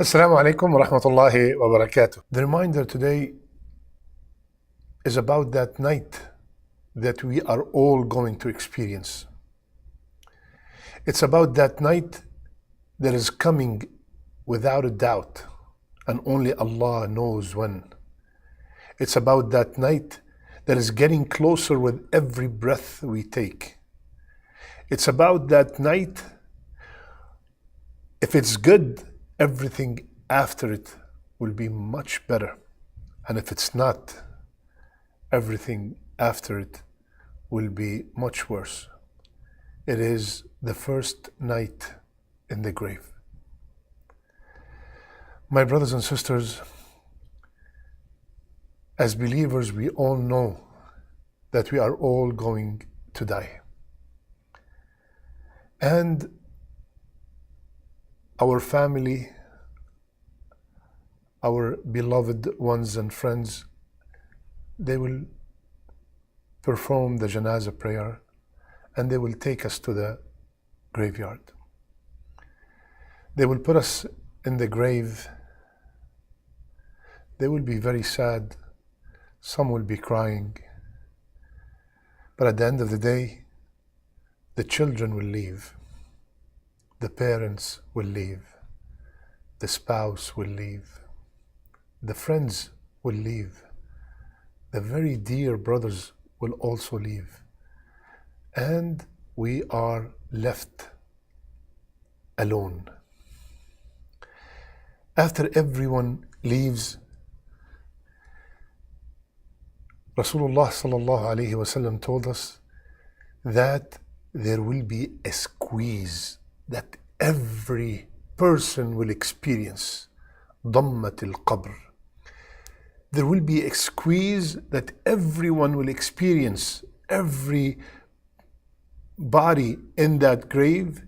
Assalamu alaikum wa rahmatullahi wa barakatuh. The reminder today is about that night that we are all going to experience. It's about that night that is coming without a doubt, and only Allah knows when. It's about that night that is getting closer with every breath we take. It's about that night, if it's good, everything after it will be much better. And if it's not, everything after it will be much worse. It is the first night in the grave. My brothers and sisters, as believers, we all know that we are all going to die. And our family, our beloved ones and friends, they will perform the janazah prayer and they will take us to the graveyard. They will put us in the grave. They will be very sad. Some will be crying. But at the end of the day, the children will leave. The parents will leave. The spouse will leave. The friends will leave. The very dear brothers will also leave. And we are left alone. After everyone leaves, Rasulullah sallallahu alayhi wasallam told us that there will be a squeeze that every person will experience. ضمة القبر. There will be a squeeze that everyone will experience. Every body in that grave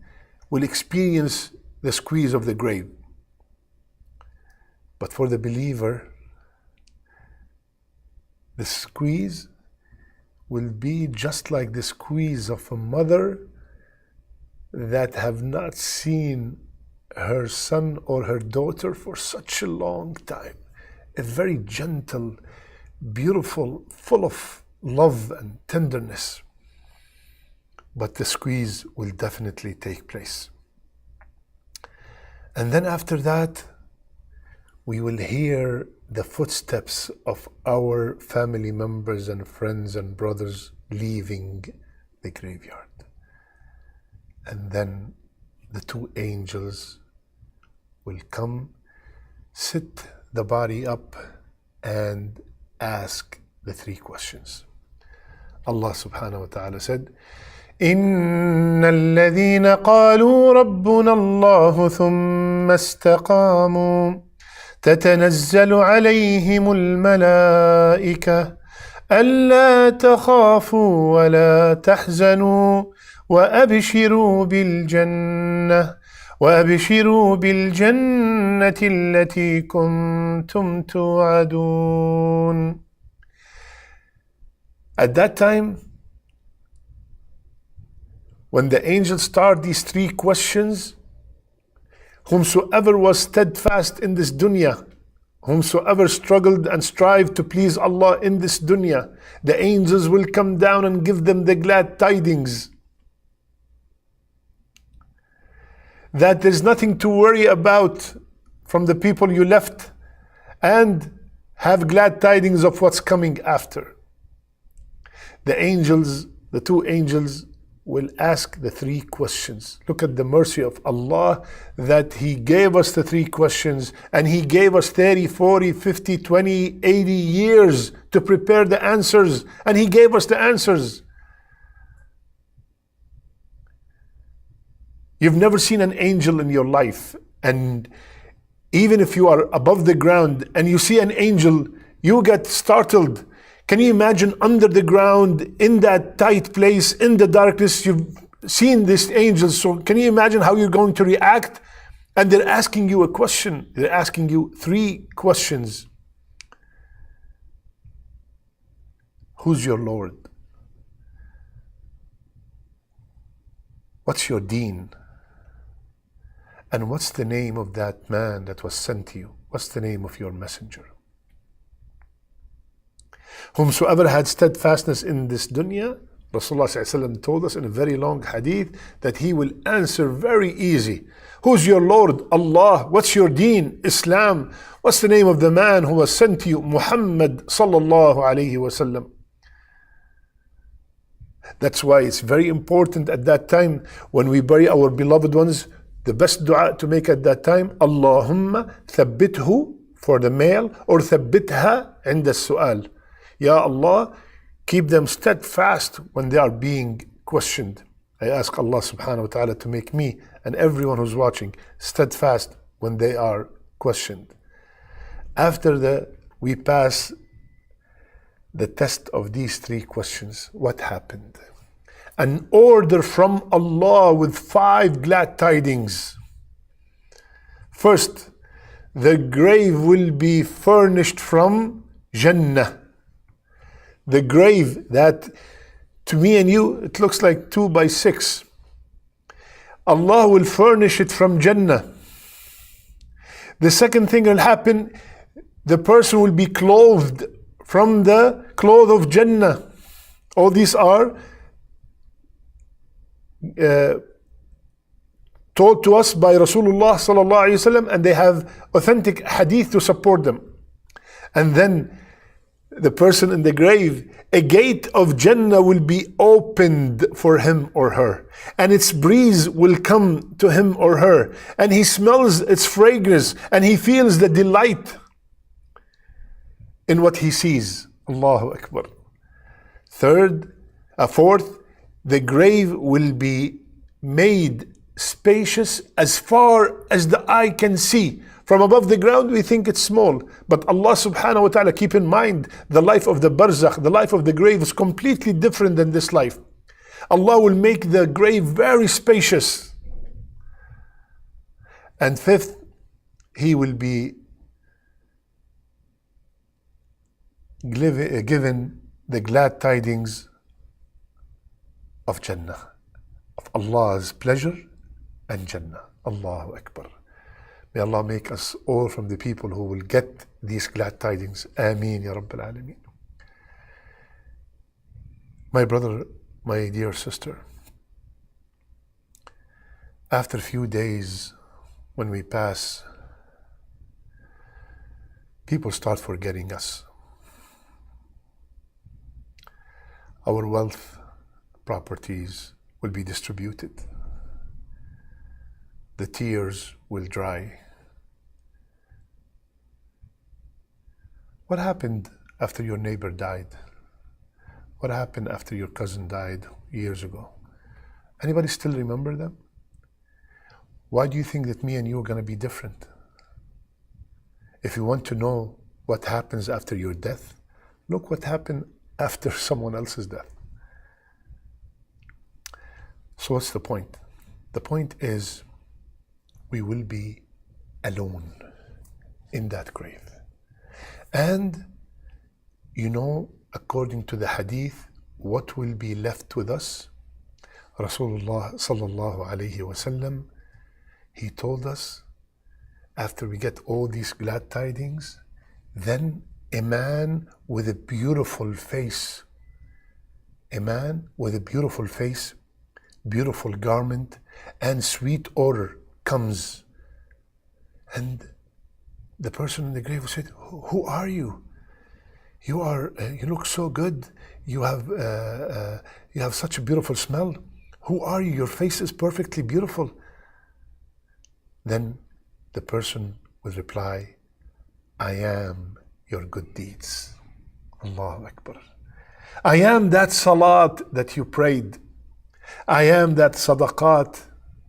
will experience the squeeze of the grave. But for the believer, the squeeze will be just like the squeeze of a mother that have not seen her son or her daughter for such a long time. A very gentle, beautiful, full of love and tenderness. But the squeeze will definitely take place. And then after that, we will hear the footsteps of our family members and friends and brothers leaving the graveyard. And then the two angels will come, sit the body up, and ask the three questions. Allah subhanahu wa ta'ala said, إن الذين قالوا ربنا الله ثم استقاموا تتنزل عليهم الملائكة ألا تخافوا ولا تحزنوا وأبشروا بالجنة التي كنتم توعدون. At that time, when the angels start these three questions, whomsoever was steadfast in this dunya, whomsoever struggled and strived to please Allah in this dunya, the angels will come down and give them the glad tidings that there's nothing to worry about from the people you left, and have glad tidings of what's coming after. The angels, the two angels, will ask the three questions. Look at the mercy of Allah that He gave us the three questions, and He gave us 30, 40, 50, 20, 80 years to prepare the answers, and He gave us the answers. You've never seen an angel in your life, and even if you are above the ground and you see an angel, you get startled. Can you imagine under the ground, in that tight place, in the darkness, you've seen these angels, so can you imagine how you're going to react? And they're asking you a question. They're asking you three questions. Who's your Lord? What's your deen? And what's the name of that man that was sent to you? What's the name of your messenger? Whomsoever had steadfastness in this dunya, Rasulullah ﷺ told us in a very long hadith that he will answer very easy. Who's your Lord? Allah. What's your deen? Islam. What's the name of the man who was sent to you? Muhammad sallallahu alayhi wasallam. That's why it's very important at that time when we bury our beloved ones, the best dua to make at that time, Allahumma thabbithu for the male, or thabbitha inda su'al. Ya Allah, keep them steadfast when they are being questioned. I ask Allah subhanahu wa ta'ala to make me and everyone who's watching steadfast when they are questioned. After we pass the test of these three questions, what happened? An order from Allah with 5 glad tidings. First, the grave will be furnished from Jannah. The grave that to me and you, it looks like 2 by 6. Allah will furnish it from Jannah. The second thing will happen, the person will be clothed from the cloth of Jannah. All these are taught to us by Rasulullah sallallahu alaihi wasallam, and they have authentic hadith to support them. And then the person in the grave, a gate of Jannah will be opened for him or her, and its breeze will come to him or her, and he smells its fragrance, and he feels the delight in what he sees. Allahu Akbar. Fourth, the grave will be made spacious as far as the eye can see. From above the ground, we think it's small. But Allah subhanahu wa ta'ala, keep in mind, the life of the barzakh, the life of the grave is completely different than this life. Allah will make the grave very spacious. And fifth, he will be given the glad tidings of Jannah, of Allah's pleasure and Jannah. Allahu Akbar. May Allah make us all from the people who will get these glad tidings. Ameen ya Rabbil Alameen. My brother, my dear sister, after a few days when we pass, people start forgetting us. Our wealth, properties will be distributed. The tears will dry. What happened after your neighbor died? What happened after your cousin died years ago? Anybody still remember them? Why do you think that me and you are going to be different? If you want to know what happens after your death, look what happened after someone else's death. So what's the point? The point is we will be alone in that grave. And you know, according to the hadith, what will be left with us? Rasulullah sallallahu alayhi wasallam, he told us, after we get all these glad tidings, then a man with a beautiful face, beautiful garment, and sweet odor comes. And the person in the grave said, who are you? You look so good. You have such a beautiful smell. Who are you? Your face is perfectly beautiful. Then the person will reply, I am your good deeds. Allahu Akbar. I am that salat that you prayed. I am that sadaqat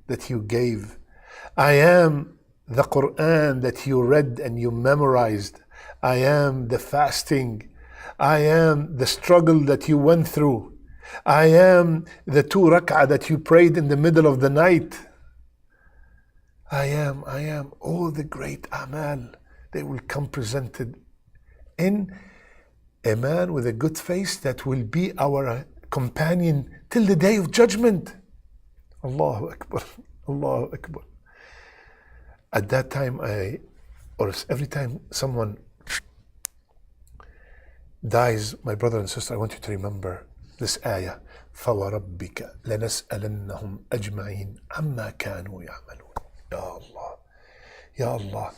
that you gave. I am the Quran that you read and you memorized. I am the fasting. I am the struggle that you went through. I am the 2 rak'ah that you prayed in the middle of the night. I am all the great amal. They will come presented in a man with a good face that will be our companion till the day of judgment. Allahu Akbar. Allahu Akbar. At that time, every time someone dies, my brother and sister, I want you to remember this ayah. فَوَرَبِّكَ لَنَسْأَلَنَّهُمْ أَجْمَعِينَ عَمَّا كَانُوا يَعْمَلُونَ. Ya Allah, Ya Allah.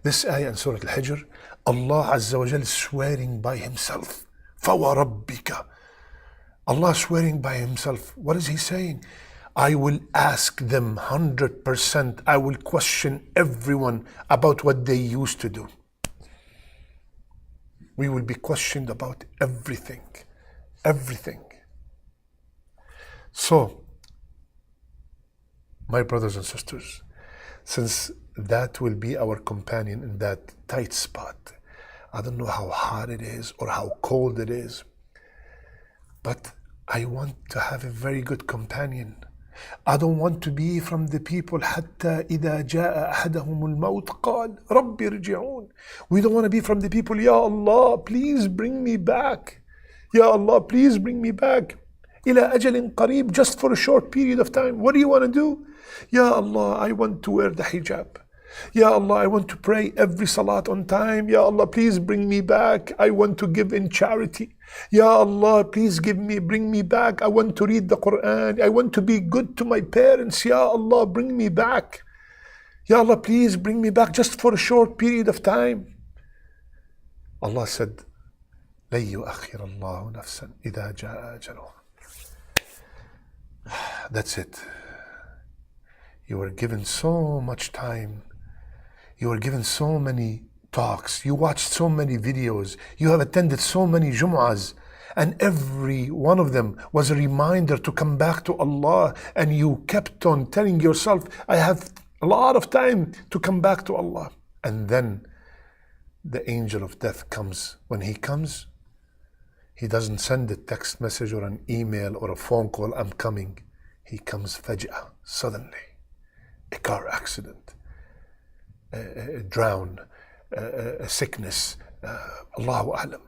This ayah in Surah Al-Hijr, Allah Azza wa Jal is swearing by Himself. فَوَرَبِّكَ. Allah swearing by Himself. What is He saying? I will ask them 100%. I will question everyone about what they used to do. We will be questioned about everything. Everything. So, my brothers and sisters, since that will be our companion in that tight spot, I don't know how hot it is or how cold it is, but I want to have a very good companion. I don't want to be from the people حتى إذا جاء أحدهم الموت قال رب ارجعون. We don't want to be from the people, Ya Allah, please bring me back. Ya Allah, please bring me back. إلى أجل قريب, just for a short period of time. What do you want to do? Ya Allah, I want to wear the hijab. Ya Allah, I want to pray every salat on time. Ya Allah, please bring me back. I want to give in charity. Ya Allah, please bring me back. I want to read the Quran. I want to be good to my parents. Ya Allah, bring me back. Ya Allah, please bring me back just for a short period of time. Allah said, لن يؤخر الله نفسا إذا جاء أجلها. That's it. You were given so much time. You were given so many talks. You watched so many videos. You have attended so many Jumu'ahs. And every one of them was a reminder to come back to Allah. And you kept on telling yourself, I have a lot of time to come back to Allah. And then the angel of death comes. When he comes, he doesn't send a text message or an email or a phone call, I'm coming. He comes faj'ah, suddenly. A car accident, a drown, a sickness, Allahu A'lam.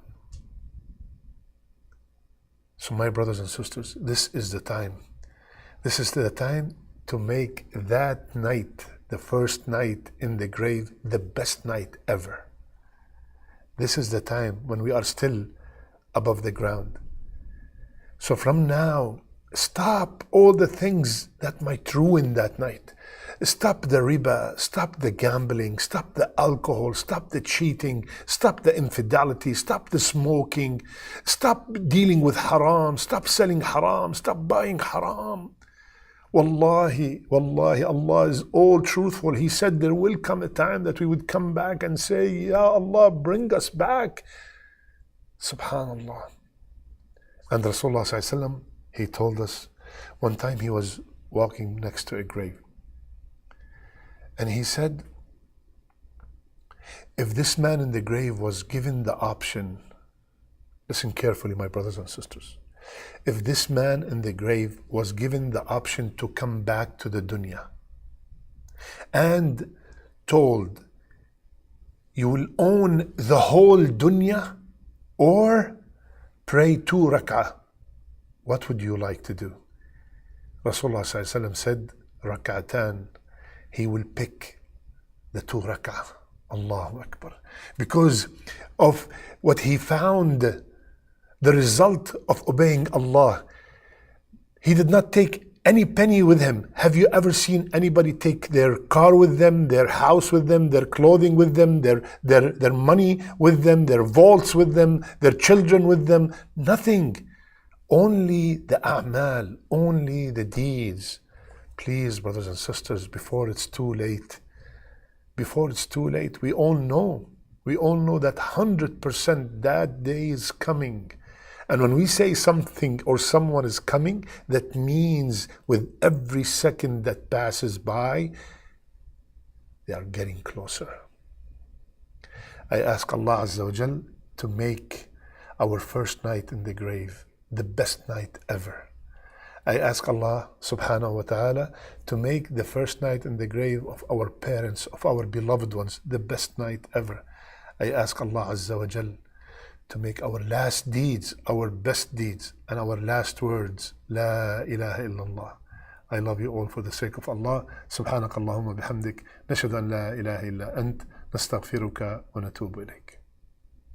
So my brothers and sisters, this is the time. This is the time to make that night, the first night in the grave, the best night ever. This is the time when we are still above the ground. So from now, stop all the things that might ruin that night. Stop the riba, stop the gambling, stop the alcohol, stop the cheating, stop the infidelity, stop the smoking, stop dealing with haram, stop selling haram, stop buying haram. Wallahi, Wallahi, Allah is all truthful. He said there will come a time that we would come back and say, Ya Allah, bring us back. Subhanallah. And Rasulullah sallallahu alaihi wasallam, he told us, one time he was walking next to a grave. And he said, if this man in the grave was given the option, listen carefully, my brothers and sisters. If this man in the grave was given the option to come back to the dunya and told, you will own the whole dunya or pray 2 rak'ah, what would you like to do? Rasulullah ﷺ said, rak'atan. He will pick the 2 rak'ah. Allahu Akbar. Because of what he found, the result of obeying Allah. He did not take any penny with him. Have you ever seen anybody take their car with them, their house with them, their clothing with them, their money with them, their vaults with them, their children with them? Nothing. Only the a'mal, only the deeds. Please, brothers and sisters, before it's too late, we all know that 100% that day is coming. And when we say something or someone is coming, that means with every second that passes by, they are getting closer. I ask Allah Azza wa Jal to make our first night in the grave the best night ever. I ask Allah subhanahu wa ta'ala to make the first night in the grave of our parents, of our beloved ones, the best night ever. I ask Allah Azza wa Jal to make our last deeds, our best deeds, and our last words, La ilaha illallah, I love you all for the sake of Allah. سبحانك اللهم بحمدك نشهد أن لا إله إلا أنت نستغفرك ونتوب إليك.